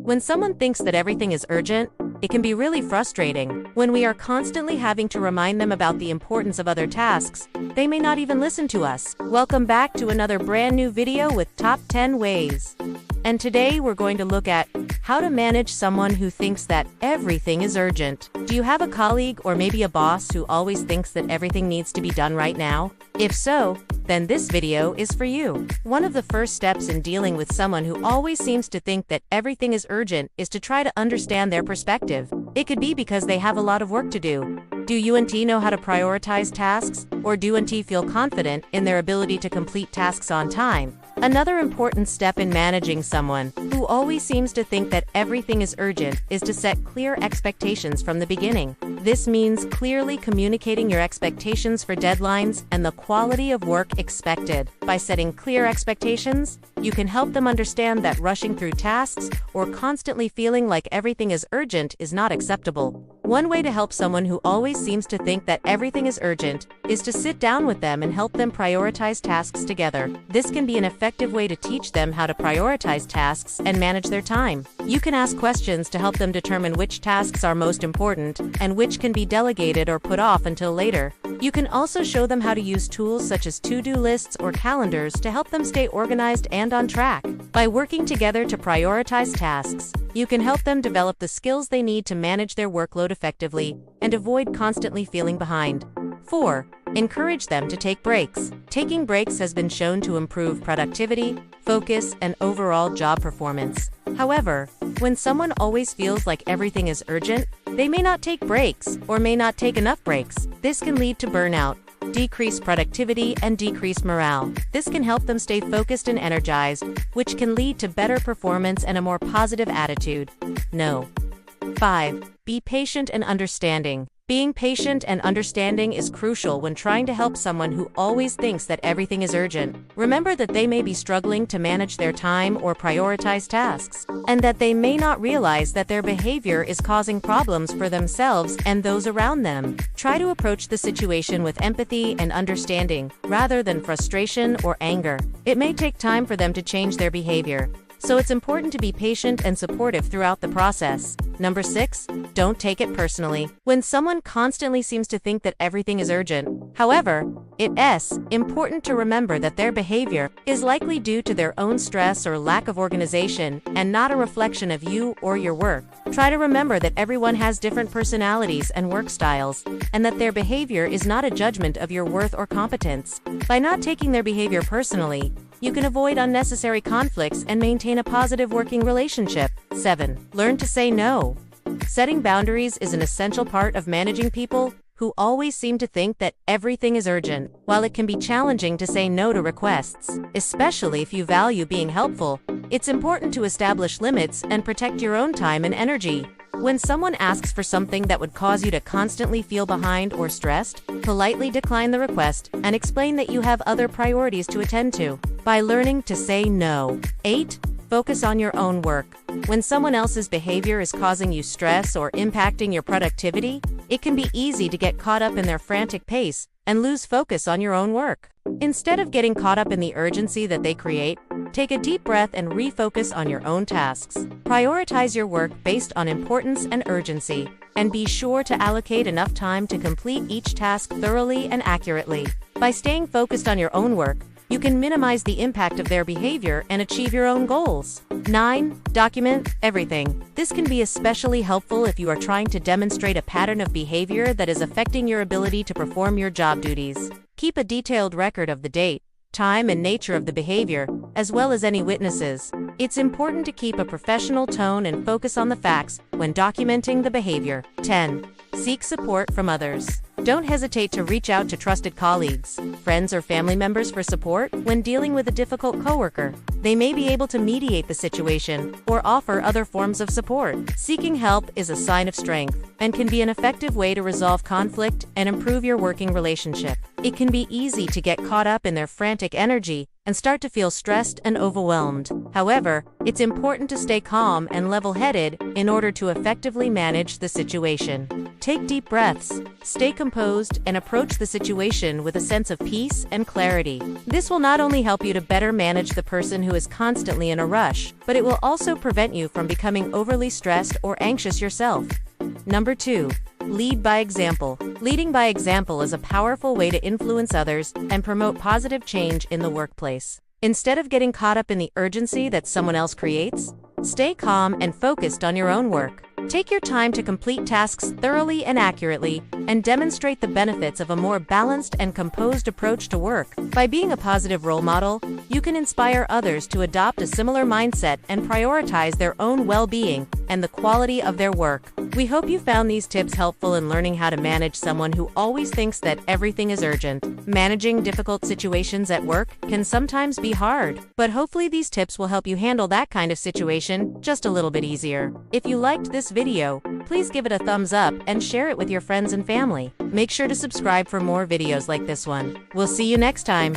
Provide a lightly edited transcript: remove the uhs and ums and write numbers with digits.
When someone thinks that everything is urgent, it can be really frustrating. When we are constantly having to remind them about the importance of other tasks, they may not even listen to us. Welcome back to another brand new video with Top 10 Ways. And today we're going to look at how to manage someone who thinks that everything is urgent. Do you have a colleague or maybe a boss who always thinks that everything needs to be done right now? If so, then this video is for you. One of the first steps in dealing with someone who always seems to think that everything is urgent is to try to understand their perspective. It could be because they have a lot of work to do. Do you and T know how to prioritize tasks, or do you and T feel confident in their ability to complete tasks on time? Another important step in managing someone who always seems to think that everything is urgent is to set clear expectations from the beginning. This means clearly communicating your expectations for deadlines and the quality of work expected. By setting clear expectations, you can help them understand that rushing through tasks or constantly feeling like everything is urgent is not acceptable. One way to help someone who always seems to think that everything is urgent is to sit down with them and help them prioritize tasks together. This can be an effective way to teach them how to prioritize tasks and manage their time. You can ask questions to help them determine which tasks are most important and which can be delegated or put off until later. You can also show them how to use tools such as to-do lists or calendars to help them stay organized and on track. By working together to prioritize tasks, you can help them develop the skills they need to manage their workload effectively and avoid constantly feeling behind. 4. Encourage them to take breaks. Taking breaks has been shown to improve productivity, focus, and overall job performance. However, when someone always feels like everything is urgent, they may not take breaks or may not take enough breaks. This can lead to burnout, decreased productivity, and decreased morale. This can help them stay focused and energized, which can lead to better performance and a more positive attitude. No. 5. Be patient and understanding. Being patient and understanding is crucial when trying to help someone who always thinks that everything is urgent. Remember that they may be struggling to manage their time or prioritize tasks, and that they may not realize that their behavior is causing problems for themselves and those around them. Try to approach the situation with empathy and understanding, rather than frustration or anger. It may take time for them to change their behavior, so it's important to be patient and supportive throughout the process. Number 6. Don't take it personally. When someone constantly seems to think that everything is urgent, however, it's important to remember that their behavior is likely due to their own stress or lack of organization and not a reflection of you or your work. Try to remember that everyone has different personalities and work styles, and that their behavior is not a judgment of your worth or competence. By not taking their behavior personally, you can avoid unnecessary conflicts and maintain a positive working relationship. 7. Learn to say no. Setting boundaries is an essential part of managing people who always seem to think that everything is urgent. While it can be challenging to say no to requests, especially if you value being helpful, it's important to establish limits and protect your own time and energy. When someone asks for something that would cause you to constantly feel behind or stressed, politely decline the request and explain that you have other priorities to attend to. By learning to say no. 8. Focus on your own work. When someone else's behavior is causing you stress or impacting your productivity, it can be easy to get caught up in their frantic pace and lose focus on your own work. Instead of getting caught up in the urgency that they create, take a deep breath and refocus on your own tasks. Prioritize your work based on importance and urgency, and be sure to allocate enough time to complete each task thoroughly and accurately. By staying focused on your own work, you can minimize the impact of their behavior and achieve your own goals. 9. Document everything. This can be especially helpful if you are trying to demonstrate a pattern of behavior that is affecting your ability to perform your job duties. Keep a detailed record of the date, time, and nature of the behavior, as well as any witnesses. It's important to keep a professional tone and focus on the facts when documenting the behavior. 10. Seek support from others. Don't hesitate to reach out to trusted colleagues, friends, or family members for support when dealing with a difficult coworker. They may be able to mediate the situation or offer other forms of support. Seeking help is a sign of strength and can be an effective way to resolve conflict and improve your working relationship. It can be easy to get caught up in their frantic energy and start to feel stressed and overwhelmed. However, it's important to stay calm and level-headed in order to effectively manage the situation. Take deep breaths, stay composed, and approach the situation with a sense of peace and clarity. This will not only help you to better manage the person who is constantly in a rush, but it will also prevent you from becoming overly stressed or anxious yourself. Number 2. Lead by example. Leading by example is a powerful way to influence others and promote positive change in the workplace. Instead of getting caught up in the urgency that someone else creates, stay calm and focused on your own work. Take your time to complete tasks thoroughly and accurately, and demonstrate the benefits of a more balanced and composed approach to work. By being a positive role model, you can inspire others to adopt a similar mindset and prioritize their own well-being and the quality of their work. We hope you found these tips helpful in learning how to manage someone who always thinks that everything is urgent. Managing difficult situations at work can sometimes be hard, but hopefully these tips will help you handle that kind of situation just a little bit easier. If you liked this video, please give it a thumbs up and share it with your friends and family. Make sure to subscribe for more videos like this one. We'll see you next time.